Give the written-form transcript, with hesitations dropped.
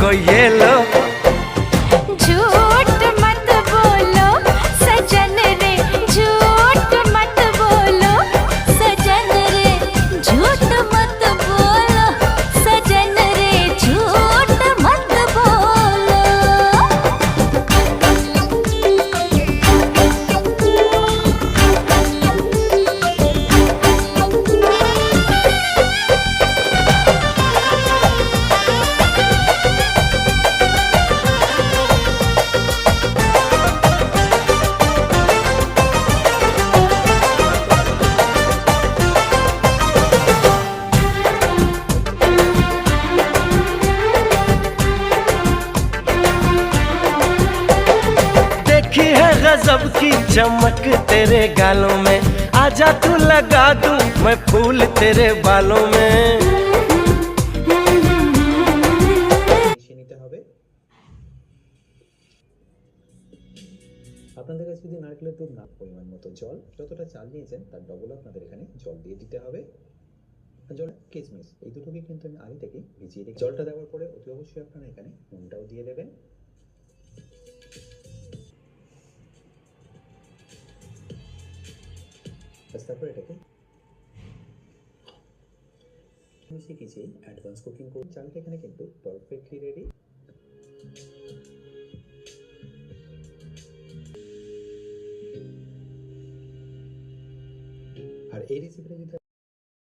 को ये लो। झूठ मत बोलो सजन रे, झूठ मत बोलो सजन रे, झूठ मत बोलो सजन रे, झूठ मत बोलो। देखी है गजब की चमक तेरे गालों में, आजा तू लगा दूं मैं फूल तेरे बालों में। মিশিয়ে নিতে হবে। আপনাদের কাছে যদি নারকেলের দুধ না, পরিমাণ মতো জল, যতটা চাল নিয়েছেন তার ডবল আপনাদের এখানে জল দিয়ে দিতে হবে। জল, কিশমিশ এই দুটোকে কিন্তু আমি আগে থেকে ভিজিয়ে রেখে, জলটা দেওয়ার পরে অতি অবশ্যই আপনারা এখানে নুনটাও দিয়ে দেবেন। তারপর এটাকে মিশিয়ে কিছু অ্যাডভান্স কুকিং করুন। চালটা এখানে কিন্তু পারফেক্টলি রেডি। আর এই রেসিপিটা যদি